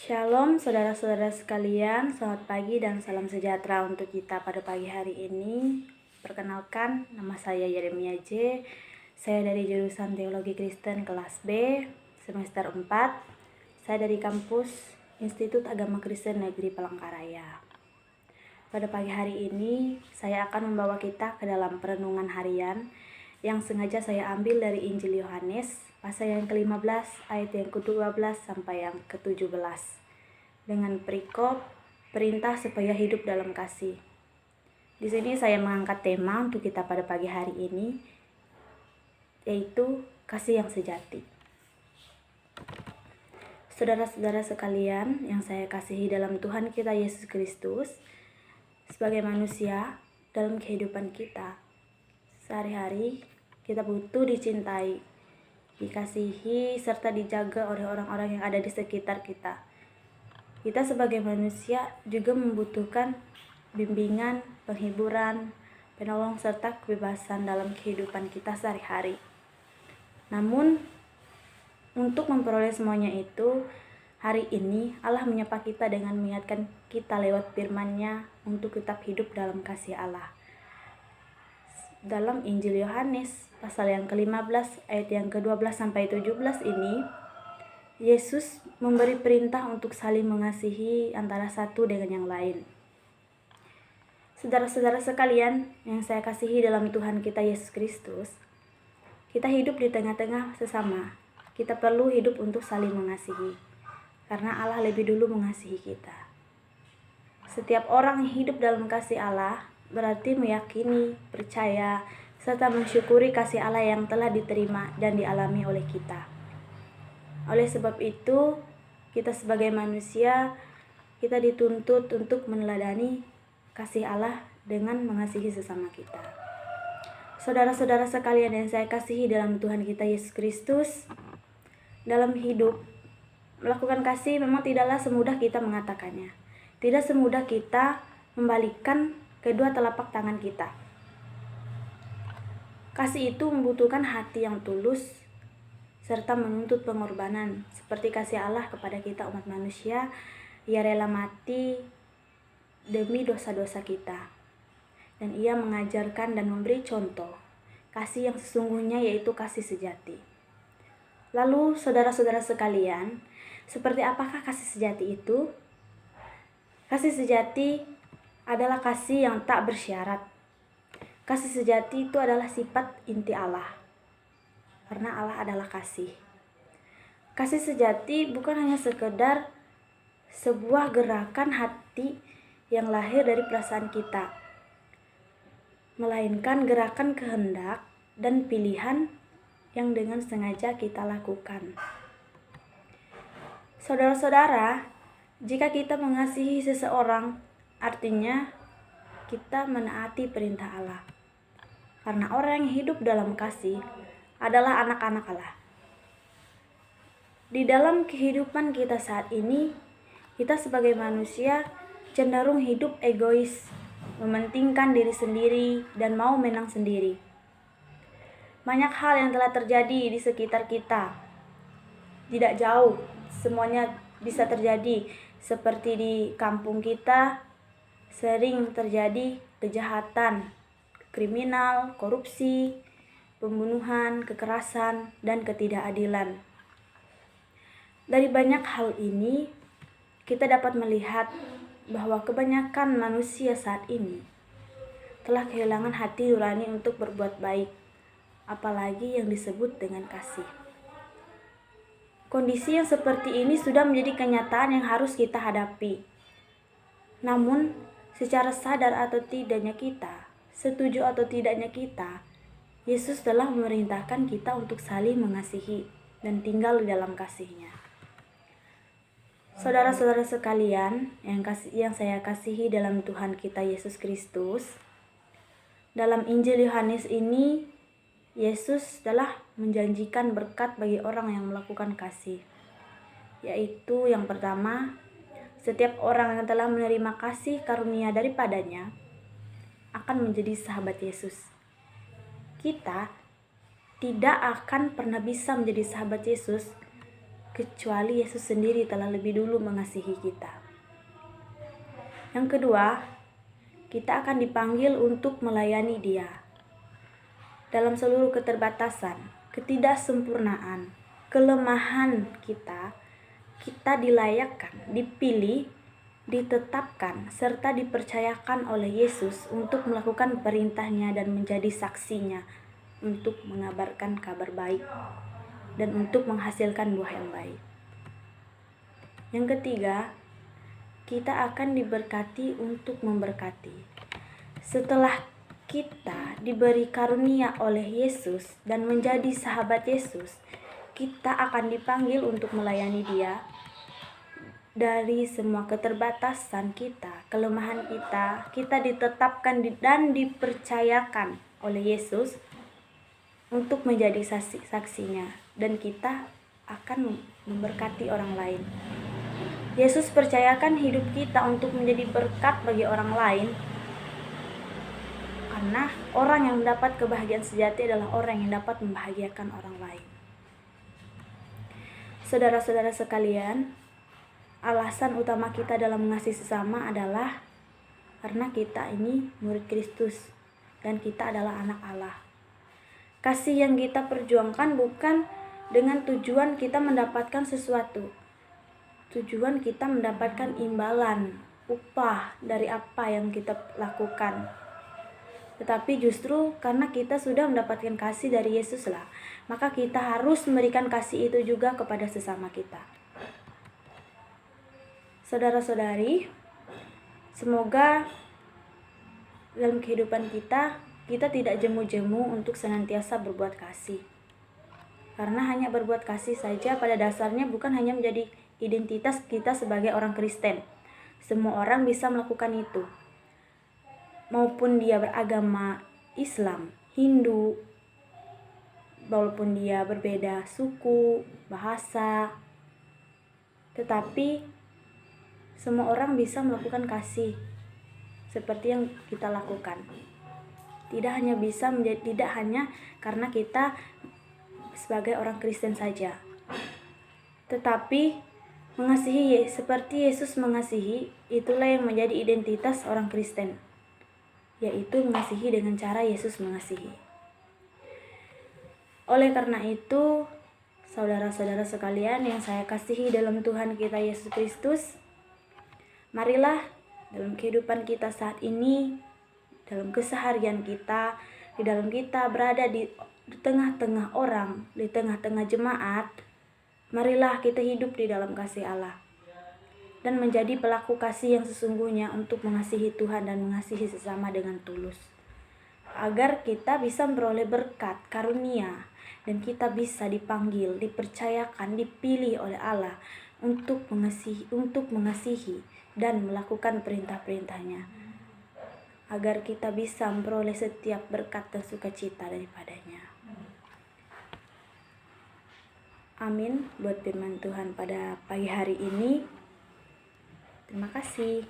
Shalom saudara-saudara sekalian, selamat pagi dan salam sejahtera untuk kita pada pagi hari ini. Perkenalkan, nama saya Yeremia J. Saya dari jurusan Teologi Kristen kelas B, semester 4. Saya dari kampus Institut Agama Kristen Negeri Palangkaraya. Pada pagi hari ini, saya akan membawa kita ke dalam perenungan harian yang sengaja saya ambil dari Injil Yohanes, pasal yang ke-15, ayat yang ke-12 sampai yang ke-17. Dengan perikop perintah supaya hidup dalam kasih. Di sini saya mengangkat tema untuk kita pada pagi hari ini, yaitu kasih yang sejati. Saudara-saudara sekalian yang saya kasihi dalam Tuhan kita Yesus Kristus, sebagai manusia dalam kehidupan kita sehari-hari, kita butuh dicintai, dikasihi, serta dijaga oleh orang-orang yang ada di sekitar kita. Kita sebagai manusia juga membutuhkan bimbingan, penghiburan, penolong, serta kebebasan dalam kehidupan kita sehari-hari. Namun, untuk memperoleh semuanya itu, hari ini Allah menyapa kita dengan mengingatkan kita lewat firman-Nya untuk tetap hidup dalam kasih Allah. Dalam Injil Yohanes pasal yang ke-15 ayat yang ke-12 sampai 17 ini, Yesus memberi perintah untuk saling mengasihi antara satu dengan yang lain. Saudara-saudara sekalian yang saya kasihi dalam Tuhan kita Yesus Kristus, kita hidup di tengah-tengah sesama. Kita perlu hidup untuk saling mengasihi, karena Allah lebih dulu mengasihi kita. Setiap orang yang hidup dalam kasih Allah berarti meyakini, percaya, serta mensyukuri kasih Allah yang telah diterima dan dialami oleh kita. Oleh sebab itu, kita sebagai manusia, kita dituntut untuk meneladani kasih Allah dengan mengasihi sesama kita. Saudara-saudara sekalian yang saya kasihi dalam Tuhan kita Yesus Kristus, dalam hidup, melakukan kasih memang tidaklah semudah kita mengatakannya. Tidak semudah kita membalikkan kedua telapak tangan kita. Kasih itu membutuhkan hati yang tulus, serta menuntut pengorbanan, seperti kasih Allah kepada kita umat manusia. Ia rela mati demi dosa-dosa kita, dan Ia mengajarkan dan memberi contoh kasih yang sesungguhnya, yaitu kasih sejati. Lalu saudara-saudara sekalian, seperti apakah kasih sejati itu? Kasih sejati adalah kasih yang tak bersyarat. Kasih sejati itu adalah sifat inti Allah, karena Allah adalah kasih. Kasih sejati bukan hanya sekedar sebuah gerakan hati yang lahir dari perasaan kita, melainkan gerakan kehendak dan pilihan yang dengan sengaja kita lakukan. Saudara-saudara, jika kita mengasihi seseorang, artinya kita menaati perintah Allah. Karena orang yang hidup dalam kasih adalah anak-anak Allah. Di dalam kehidupan kita saat ini, kita sebagai manusia cenderung hidup egois, mementingkan diri sendiri dan mau menang sendiri. Banyak hal yang telah terjadi di sekitar kita. Tidak jauh, semuanya bisa terjadi. Seperti di kampung kita, sering terjadi kejahatan, kriminal, korupsi, pembunuhan, kekerasan, dan ketidakadilan. Dari banyak hal ini, kita dapat melihat bahwa kebanyakan manusia saat ini telah kehilangan hati nurani untuk berbuat baik, apalagi yang disebut dengan kasih. Kondisi yang seperti ini sudah menjadi kenyataan yang harus kita hadapi. Namun, secara sadar atau tidaknya kita, setuju atau tidaknya kita, Yesus telah memerintahkan kita untuk saling mengasihi dan tinggal di dalam kasih-Nya. Saudara-saudara sekalian yang saya kasihi dalam Tuhan kita Yesus Kristus, dalam Injil Yohanes ini, Yesus telah menjanjikan berkat bagi orang yang melakukan kasih, yaitu yang pertama, setiap orang yang telah menerima kasih karunia daripadanya akan menjadi sahabat Yesus. Kita tidak akan pernah bisa menjadi sahabat Yesus kecuali Yesus sendiri telah lebih dulu mengasihi kita. Yang kedua, kita akan dipanggil untuk melayani Dia. Dalam seluruh keterbatasan, ketidaksempurnaan, kelemahan kita dilayakkan, dipilih, ditetapkan, serta dipercayakan oleh Yesus untuk melakukan perintahnya dan menjadi saksinya, untuk mengabarkan kabar baik dan untuk menghasilkan buah yang baik. Yang ketiga, kita akan diberkati untuk memberkati. Setelah kita diberi karunia oleh Yesus dan menjadi sahabat Yesus, kita akan dipanggil untuk melayani Dia. Dari semua keterbatasan kita, kelemahan kita ditetapkan dan dipercayakan oleh Yesus untuk menjadi saksinya, dan kita akan memberkati orang lain. Yesus percayakan hidup kita untuk menjadi berkat bagi orang lain, karena orang yang mendapat kebahagiaan sejati adalah orang yang dapat membahagiakan orang lain. Saudara-saudara sekalian, alasan utama kita dalam mengasihi sesama adalah karena kita ini murid Kristus dan kita adalah anak Allah. Kasih yang kita perjuangkan bukan dengan tujuan kita mendapatkan sesuatu. Tujuan kita mendapatkan imbalan, upah dari apa yang kita lakukan. Tetapi justru karena kita sudah mendapatkan kasih dari Yesus lah, maka kita harus memberikan kasih itu juga kepada sesama kita. Saudara-saudari, semoga dalam kehidupan kita tidak jemu-jemu untuk senantiasa berbuat kasih. Karena hanya berbuat kasih saja pada dasarnya bukan hanya menjadi identitas kita sebagai orang Kristen. Semua orang bisa melakukan itu. Maupun dia beragama Islam, Hindu, walaupun dia berbeda suku, bahasa, tetapi semua orang bisa melakukan kasih seperti yang kita lakukan. Tidak hanya karena kita sebagai orang Kristen saja, tetapi mengasihi seperti Yesus mengasihi, itulah yang menjadi identitas orang Kristen, yaitu mengasihi dengan cara Yesus mengasihi. Oleh karena itu, saudara-saudara sekalian yang saya kasihi dalam Tuhan kita Yesus Kristus, marilah dalam kehidupan kita saat ini, dalam keseharian kita, di dalam kita berada di tengah-tengah orang, di tengah-tengah jemaat, marilah kita hidup di dalam kasih Allah dan menjadi pelaku kasih yang sesungguhnya untuk mengasihi Tuhan dan mengasihi sesama dengan tulus, agar kita bisa memperoleh berkat, karunia, dan kita bisa dipanggil, dipercayakan, dipilih oleh Allah untuk mengasihi dan melakukan perintah-perintahnya, agar kita bisa memperoleh setiap berkat dan sukacita daripadanya. Amin buat firman Tuhan pada pagi hari ini. Terima kasih.